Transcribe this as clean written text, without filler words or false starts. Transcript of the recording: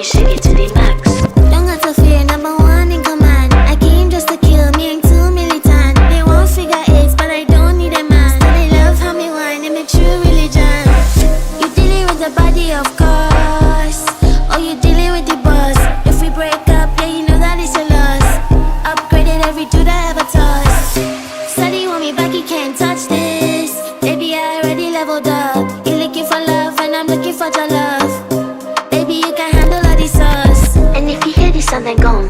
me shake it to the max. Don't got to fear, number one in command. I came just to kill, me ain't too militant. They want figure eights, but I don't need a man. So they love how me whine, and me true religion. You dealing with the body, of course, or you dealing with the boss. If we break up, yeah, you know that it's a loss. Upgraded every dude I ever tossed. Study want me back, you can't touch this. Baby, I already leveled up. You looking for love, and I'm looking for your love. Baby, you can handle all the sauce. And if you hear this song, then go on